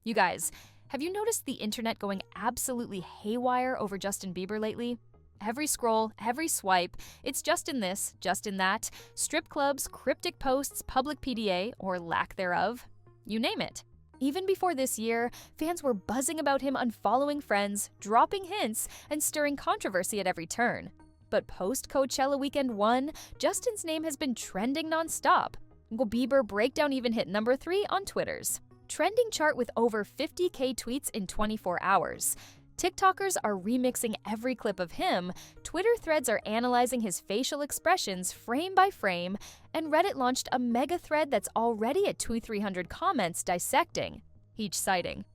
You guys, have you noticed the internet going absolutely haywire over Justin Bieber lately? Every scroll, every swipe, it's Justin this, Justin that, strip clubs, cryptic posts, public PDA, or lack thereof. You name it. Even before this year, fans were buzzing about him unfollowing friends, dropping hints, and stirring controversy at every turn. But post-Coachella Weekend 1, Justin's name has been trending nonstop. Bieber breakdown even hit number 3 on Twitter's trending chart with over 50K tweets in 24 hours. TikTokers are remixing every clip of him, Twitter threads are analyzing his facial expressions frame by frame, and Reddit launched a mega thread that's already at 200-300 comments dissecting, each citing.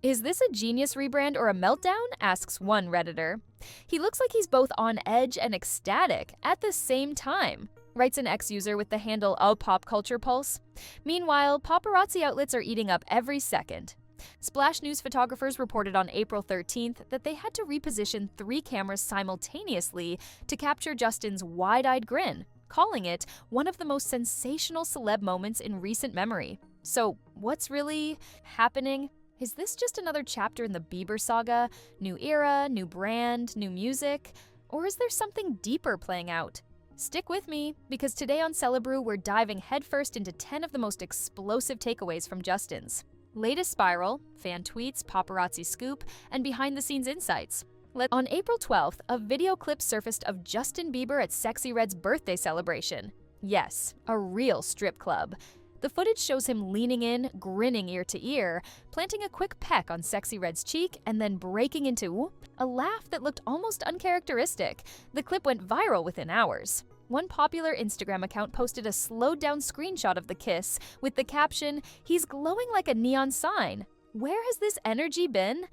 "Is this a genius rebrand or a meltdown?" asks one Redditor. "He looks like he's both on edge and ecstatic at the same time," writes an ex-user with the handle @PopCulturePulse. Meanwhile, paparazzi outlets are eating up every second. Splash News photographers reported on April 13th that they had to reposition 3 cameras simultaneously to capture Justin's wide-eyed grin, calling it one of the most sensational celeb moments in recent memory. So, what's really happening? Is this just another chapter in the Bieber saga? New era, new brand, new music? Or is there something deeper playing out? Stick with me, because today on Celebrew, we're diving headfirst into 10 of the most explosive takeaways from Justin's latest spiral, fan tweets, paparazzi scoop, and behind-the-scenes insights. On April 12th, a video clip surfaced of Justin Bieber at Sexy Red's birthday celebration. Yes, a real strip club. The footage shows him leaning in, grinning ear to ear, planting a quick peck on Sexy Red's cheek, and then breaking into a laugh that looked almost uncharacteristic. The clip went viral within hours. One popular Instagram account posted a slowed-down screenshot of the kiss with the caption, "He's glowing like a neon sign. Where has this energy been?"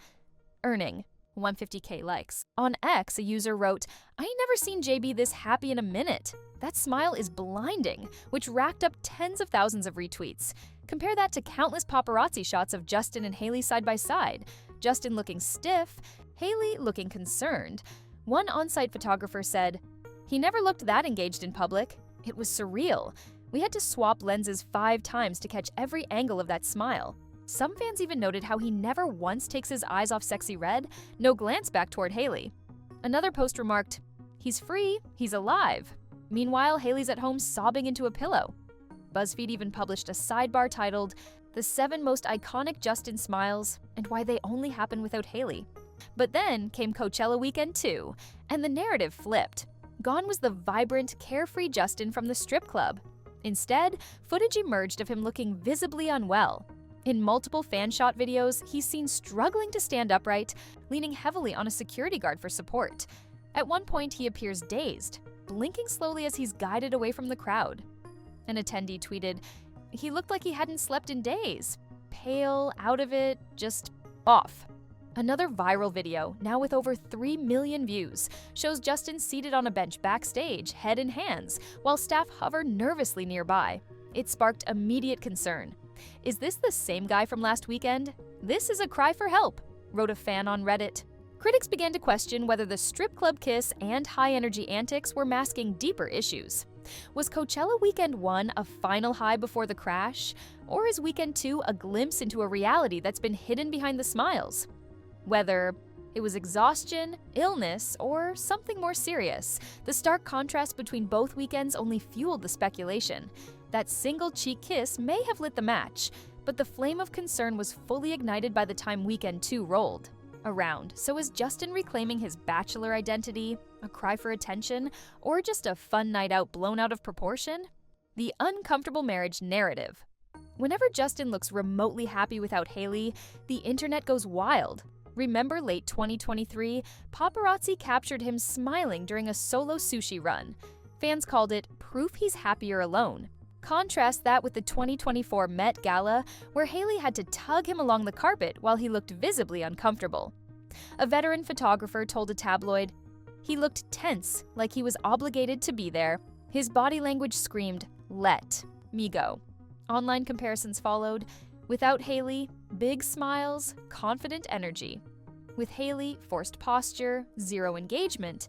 Earning 150K likes. On X, a user wrote, "I ain't never seen JB this happy in a minute. That smile is blinding," which racked up tens of thousands of retweets. Compare that to countless paparazzi shots of Justin and Hailey side by side. Justin looking stiff, Hailey looking concerned. One on-site photographer said, "He never looked that engaged in public. It was surreal. We had to swap lenses 5 times to catch every angle of that smile." Some fans even noted how he never once takes his eyes off Sexy Red, no glance back toward Hailey. Another post remarked, "He's free, he's alive." Meanwhile, Hailey's at home sobbing into a pillow. BuzzFeed even published a sidebar titled, "The 7 Most Iconic Justin Smiles and Why They Only Happen Without Hailey." But then came Coachella Weekend 2, and the narrative flipped. Gone was the vibrant, carefree Justin from the strip club. Instead, footage emerged of him looking visibly unwell. In multiple fan shot videos, he's seen struggling to stand upright, leaning heavily on a security guard for support. At one point, he appears dazed, blinking slowly as he's guided away from the crowd. An attendee tweeted, "He looked like he hadn't slept in days. Pale, out of it, just off." Another viral video, now with over 3 million views, shows Justin seated on a bench backstage, head in hands, while staff hover nervously nearby. It sparked immediate concern. "Is this the same guy from last weekend? This is a cry for help," wrote a fan on Reddit. Critics began to question whether the strip club kiss and high-energy antics were masking deeper issues. Was Coachella Weekend 1 a final high before the crash? Or is Weekend 2 a glimpse into a reality that's been hidden behind the smiles? Whether it was exhaustion, illness, or something more serious, the stark contrast between both weekends only fueled the speculation. That single cheek kiss may have lit the match, but the flame of concern was fully ignited by the time Weekend 2 rolled around. So is Justin reclaiming his bachelor identity, a cry for attention, or just a fun night out blown out of proportion? The uncomfortable marriage narrative. Whenever Justin looks remotely happy without Hailey, the internet goes wild. Remember late 2023, paparazzi captured him smiling during a solo sushi run. Fans called it proof he's happier alone. Contrast that with the 2024 Met Gala, where Hailey had to tug him along the carpet while he looked visibly uncomfortable. A veteran photographer told a tabloid, "He looked tense, like he was obligated to be there. His body language screamed, 'Let me go.'" Online comparisons followed. Without Hailey, big smiles, confident energy. With Hailey, forced posture, zero engagement.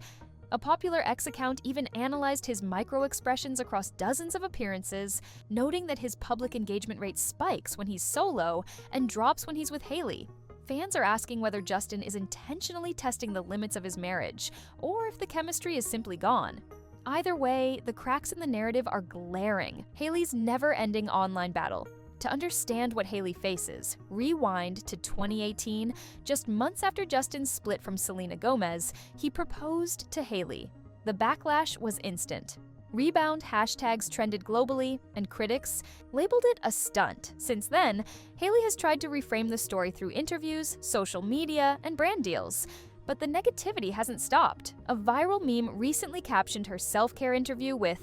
A popular X account even analyzed his micro-expressions across dozens of appearances, noting that his public engagement rate spikes when he's solo and drops when he's with Hailey. Fans are asking whether Justin is intentionally testing the limits of his marriage, or if the chemistry is simply gone. Either way, the cracks in the narrative are glaring. Hailey's never-ending online battle. To understand what Hailey faces, rewind to 2018, just months after Justin split from Selena Gomez, he proposed to Hailey. The backlash was instant. Rebound hashtags trended globally, and critics labeled it a stunt. Since then, Hailey has tried to reframe the story through interviews, social media, and brand deals. But the negativity hasn't stopped. A viral meme recently captioned her self-care interview with,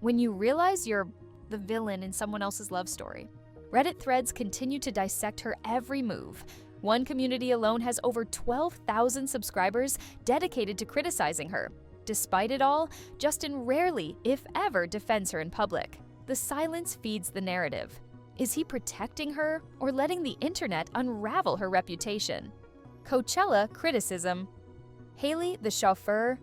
"When you realize you're the villain in someone else's love story." Reddit threads continue to dissect her every move. One community alone has over 12,000 subscribers dedicated to criticizing her. Despite it all, Justin rarely, if ever, defends her in public. The silence feeds the narrative. Is he protecting her or letting the internet unravel her reputation? Coachella criticism. Hailey, the chauffeur.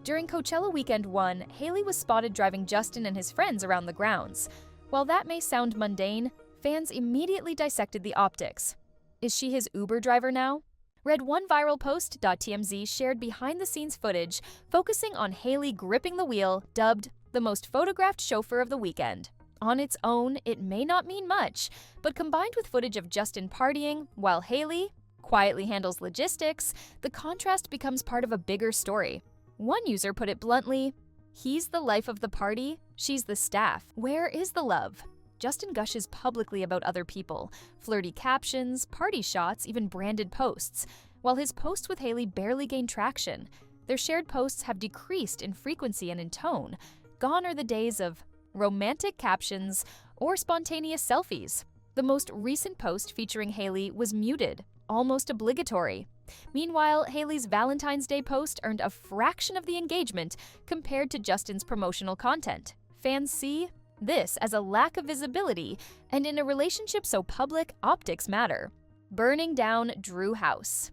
During Coachella Weekend 1, Hailey was spotted driving Justin and his friends around the grounds. While that may sound mundane, fans immediately dissected the optics. Is she his Uber driver now? Read one viral post.tmz shared behind-the-scenes footage focusing on Hailey gripping the wheel, dubbed the most photographed chauffeur of the weekend. On its own, it may not mean much, but combined with footage of Justin partying while Hailey quietly handles logistics, the contrast becomes part of a bigger story. One user put it bluntly, "He's the life of the party, she's the staff. Where is the love?" Justin gushes publicly about other people, flirty captions, party shots, even branded posts, while his posts with Hailey barely gain traction. Their shared posts have decreased in frequency and in tone. Gone are the days of romantic captions or spontaneous selfies. The most recent post featuring Hailey was muted, almost obligatory. Meanwhile, Hailey's Valentine's Day post earned a fraction of the engagement compared to Justin's promotional content. Fans see this as a lack of visibility, and in a relationship so public, optics matter. Burning down Drew House.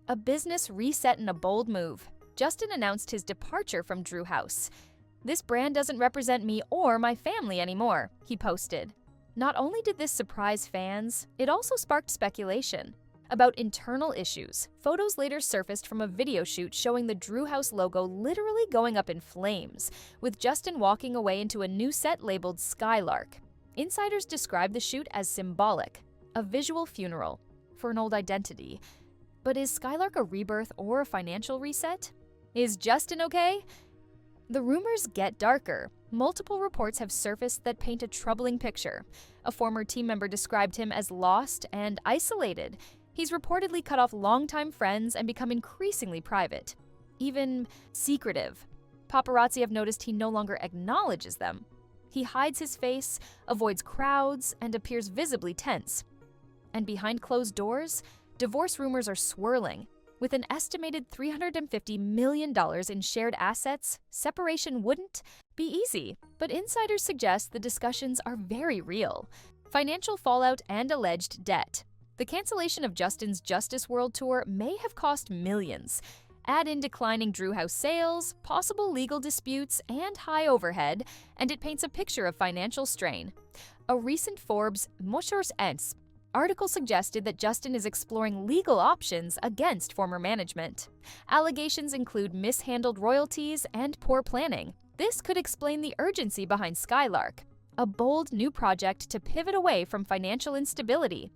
A business reset in a bold move. Justin announced his departure from Drew House. "This brand doesn't represent me or my family anymore," he posted. Not only did this surprise fans, it also sparked speculation about internal issues. Photos later surfaced from a video shoot showing the Drew House logo literally going up in flames, with Justin walking away into a new set labeled Skylark. Insiders described the shoot as symbolic, a visual funeral for an old identity. But is Skylark a rebirth or a financial reset? Is Justin okay? The rumors get darker. Multiple reports have surfaced that paint a troubling picture. A former team member described him as lost and isolated. He's reportedly cut off longtime friends and become increasingly private, even secretive. Paparazzi have noticed he no longer acknowledges them. He hides his face, avoids crowds, and appears visibly tense. And behind closed doors, divorce rumors are swirling. With an estimated $350 million in shared assets, separation wouldn't be easy. But insiders suggest the discussions are very real. Financial fallout and alleged debt. The cancellation of Justin's Justice World Tour may have cost millions. Add in declining Drew House sales, possible legal disputes, and high overhead, and it paints a picture of financial strain. A recent Forbes Moschers Ents article suggested that Justin is exploring legal options against former management. Allegations include mishandled royalties and poor planning. This could explain the urgency behind Skylark, a bold new project to pivot away from financial instability.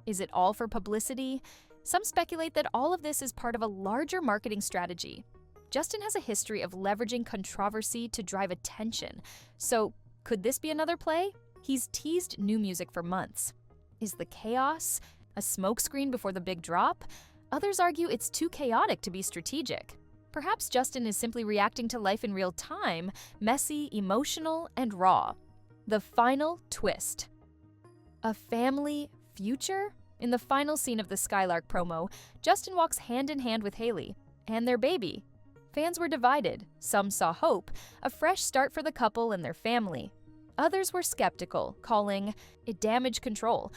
Is it all for publicity? Some speculate that all of this is part of a larger marketing strategy. Justin has a history of leveraging controversy to drive attention. So, could this be another play? He's teased new music for months. Is the chaos a smokescreen before the big drop? Others argue it's too chaotic to be strategic. Perhaps Justin is simply reacting to life in real time, messy, emotional, and raw. The final twist. A family future? In the final scene of the Skylark promo, Justin walks hand in hand with Hailey and their baby. Fans were divided. Some saw hope, a fresh start for the couple and their family. Others were skeptical, calling it damage control.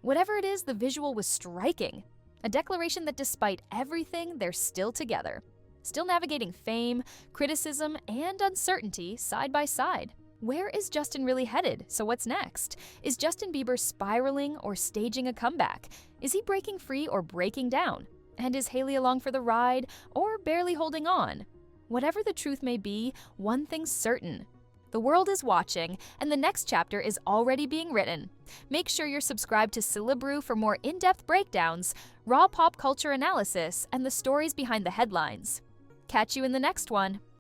Whatever it is, the visual was striking. A declaration that despite everything, they're still together. still navigating fame, criticism, and uncertainty side by side. Where is Justin really headed? So what's next? Is Justin Bieber spiraling or staging a comeback? Is he breaking free or breaking down? And is Hailey along for the ride or barely holding on? Whatever the truth may be, one thing's certain. The world is watching, and the next chapter is already being written. Make sure you're subscribed to Celebrew for more in-depth breakdowns, raw pop culture analysis, and the stories behind the headlines. Catch you in the next one.